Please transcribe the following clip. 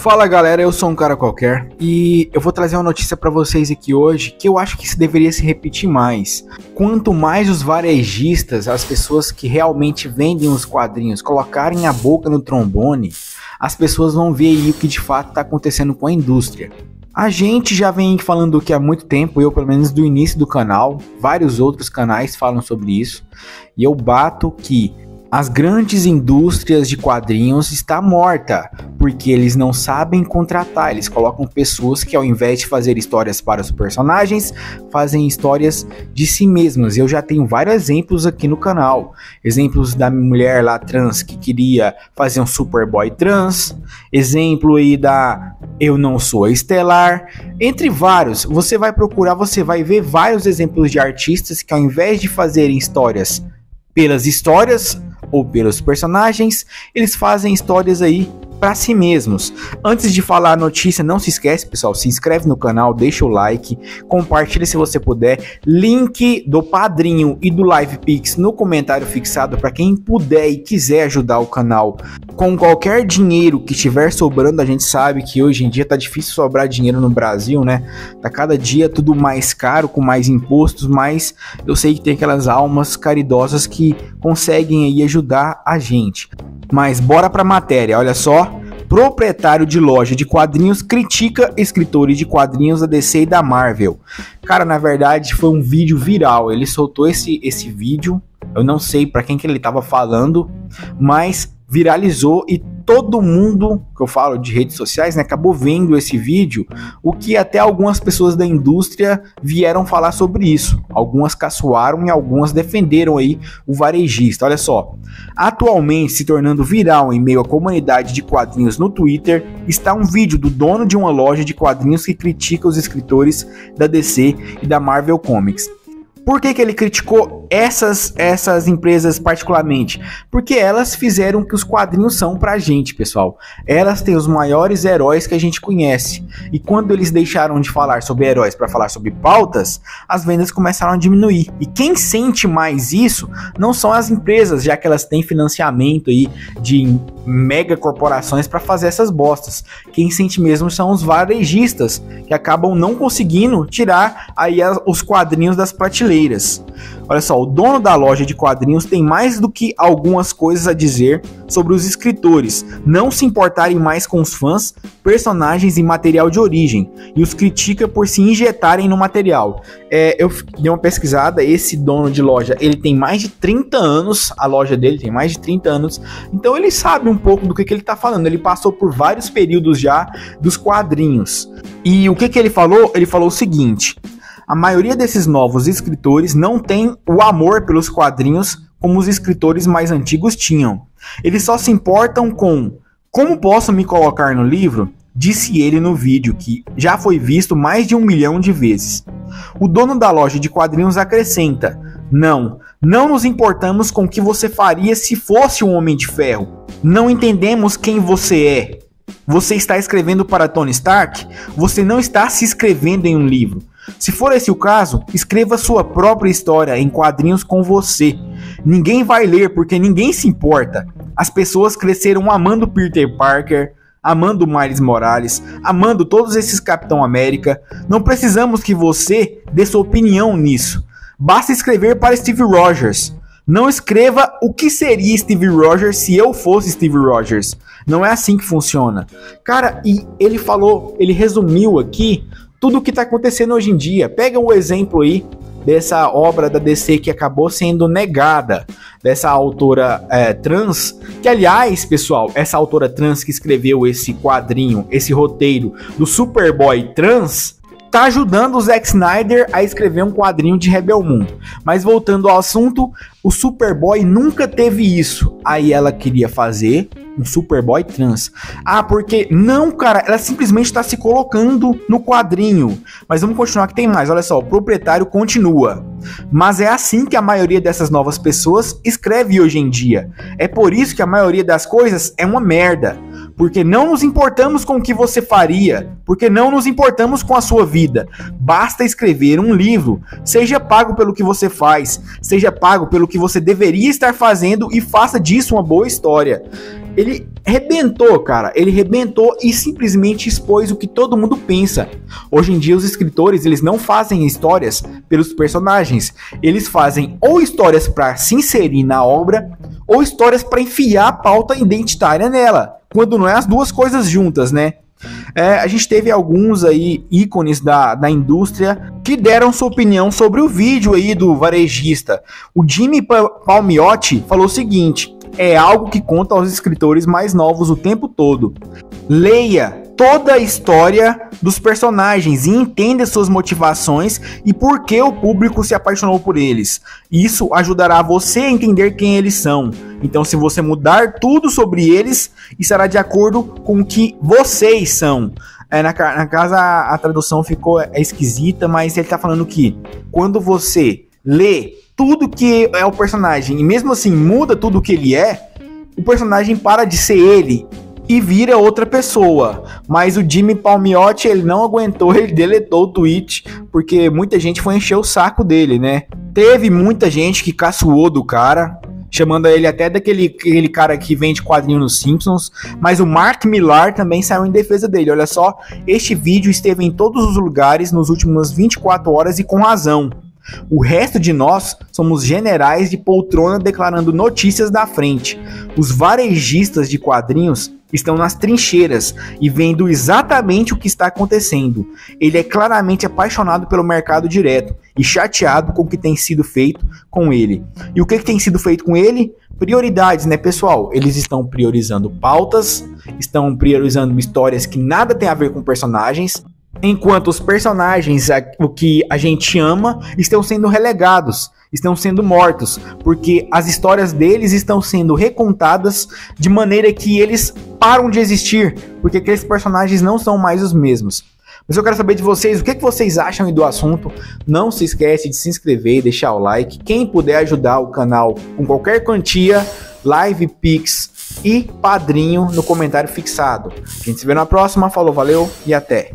Fala galera, eu sou um cara qualquer e eu vou trazer uma notícia pra vocês aqui hoje que eu acho que isso deveria se repetir mais. Quanto mais os varejistas, as pessoas que realmente vendem os quadrinhos, colocarem a boca no trombone, as pessoas vão ver aí o que de fato está acontecendo com a indústria. A gente já vem falando que há muito tempo, eu pelo menos do início do canal, vários outros canais falam sobre isso, e eu bato que as grandes indústrias de quadrinhos estão mortas, porque eles não sabem contratar, eles colocam pessoas que ao invés de fazer histórias para os personagens, fazem histórias de si mesmas. Eu já tenho vários exemplos aqui no canal, exemplos da mulher lá trans que queria fazer um Superboy trans, exemplo aí da Eu Não Sou a Estelar, entre vários. Você vai procurar, você vai ver vários exemplos de artistas que ao invés de fazerem histórias pelas histórias ou pelos personagens, eles fazem histórias aí para si mesmos. Antes de falar a notícia, não se esquece, pessoal, se inscreve no canal, deixa o like, compartilha se você puder, link do Padrinho e do LivePix no comentário fixado para quem puder e quiser ajudar o canal com qualquer dinheiro que estiver sobrando. A gente sabe que hoje em dia tá difícil sobrar dinheiro no Brasil, né? Tá cada dia tudo mais caro, com mais impostos, mas eu sei que tem aquelas almas caridosas que conseguem aí ajudar a gente. Mas bora pra matéria, olha só. Proprietário de loja de quadrinhos critica escritores de quadrinhos da DC e da Marvel. Cara, na verdade foi um vídeo viral, ele soltou esse vídeo, eu não sei pra quem que ele tava falando, mas viralizou e todo mundo, que eu falo de redes sociais, né, acabou vendo esse vídeo, o que até algumas pessoas da indústria vieram falar sobre isso. Algumas caçoaram e algumas defenderam aí o varejista. Olha só, atualmente se tornando viral em meio à comunidade de quadrinhos no Twitter, está um vídeo do dono de uma loja de quadrinhos que critica os escritores da DC e da Marvel Comics. Por que ele criticou essas empresas particularmente? Porque elas fizeram o que os quadrinhos são pra gente, pessoal. Elas têm os maiores heróis que a gente conhece. E quando eles deixaram de falar sobre heróis para falar sobre pautas, as vendas começaram a diminuir. E quem sente mais isso não são as empresas, já que elas têm financiamento aí de mega corporações para fazer essas bostas. Quem sente mesmo são os varejistas, que acabam não conseguindo tirar aí os quadrinhos das prateleiras. Olha só, o dono da loja de quadrinhos tem mais do que algumas coisas a dizer sobre os escritores não se importarem mais com os fãs, personagens e material de origem, e os critica por se injetarem no material. Eu dei uma pesquisada, esse dono de loja, ele tem mais de 30 anos, a loja dele tem mais de 30 anos, então ele sabe um pouco do que ele está falando, ele passou por vários períodos já dos quadrinhos. E o que ele falou? Ele falou o seguinte: a maioria desses novos escritores não tem o amor pelos quadrinhos como os escritores mais antigos tinham. Eles só se importam com como posso me colocar no livro, disse ele no vídeo, que já foi visto mais de 1 milhão de vezes. O dono da loja de quadrinhos acrescenta: não nos importamos com o que você faria se fosse um Homem de Ferro. Não entendemos quem você é. Você está escrevendo para Tony Stark? Você não está se escrevendo em um livro. Se for esse o caso, escreva sua própria história em quadrinhos com você. Ninguém vai ler porque ninguém se importa. As pessoas cresceram amando Peter Parker, amando Miles Morales, amando todos esses Capitão América. Não precisamos que você dê sua opinião nisso. Basta escrever para Steve Rogers. Não escreva o que seria Steve Rogers se eu fosse Steve Rogers. Não é assim que funciona. Cara, e ele falou, ele resumiu aqui tudo o que está acontecendo hoje em dia. Pega o exemplo aí dessa obra da DC que acabou sendo negada, dessa autora trans, que aliás, pessoal, essa autora trans que escreveu esse quadrinho, esse roteiro do Superboy trans, tá ajudando o Zack Snyder a escrever um quadrinho de Rebel Moon. Mas voltando ao assunto, o Superboy nunca teve isso. Aí ela queria fazer um Superboy trans. Ah, porque não, cara, ela simplesmente está se colocando no quadrinho. Mas vamos continuar que tem mais. Olha só, o proprietário continua: mas é assim que a maioria dessas novas pessoas escreve hoje em dia. É por isso que a maioria das coisas é uma merda. porque não nos importamos com o que você faria, porque não nos importamos com a sua vida. Basta escrever um livro, seja pago pelo que você faz, seja pago pelo que você deveria estar fazendo e faça disso uma boa história. Ele rebentou, cara, ele rebentou e simplesmente expôs o que todo mundo pensa. Hoje em dia os escritores, eles não fazem histórias pelos personagens, eles fazem ou histórias para se inserir na obra, ou histórias para enfiar a pauta identitária nela, quando não é as duas coisas juntas, né? A gente teve alguns aí ícones da indústria que deram sua opinião sobre o vídeo aí do varejista. O Jimmy Palmiotti falou o seguinte: é algo que conta aos escritores mais novos o tempo todo. Leia toda a história dos personagens e entenda suas motivações e por que o público se apaixonou por eles. Isso ajudará você a entender quem eles são. Então, se você mudar tudo sobre eles, estará de acordo com o que vocês são. Na casa a tradução ficou esquisita, mas ele tá falando que quando você lê tudo que é o personagem e mesmo assim muda tudo que ele é, o personagem para de ser ele e vira outra pessoa. Mas o Jimmy Palmiotti, ele não aguentou, ele deletou o tweet, porque muita gente foi encher o saco dele, né? Teve muita gente que caçoou do cara, chamando ele até daquele cara que vende quadrinho nos Simpsons, mas o Mark Millar também saiu em defesa dele. Olha só, este vídeo esteve em todos os lugares nos últimos 24 horas e com razão. O resto de nós somos generais de poltrona declarando notícias da frente. Os varejistas de quadrinhos estão nas trincheiras e vendo exatamente o que está acontecendo. Ele é claramente apaixonado pelo mercado direto e chateado com o que tem sido feito com ele. E o que tem sido feito com ele? Prioridades, né, pessoal? Eles estão priorizando pautas, estão priorizando histórias que nada tem a ver com personagens, enquanto os personagens, o que a gente ama, estão sendo relegados, estão sendo mortos, porque as histórias deles estão sendo recontadas de maneira que eles param de existir, porque aqueles personagens não são mais os mesmos. Mas eu quero saber de vocês, o que vocês acham do assunto? Não se esquece de se inscrever e deixar o like. Quem puder ajudar o canal com qualquer quantia, Live, Pix e Padrinho no comentário fixado. A gente se vê na próxima, falou, valeu e até!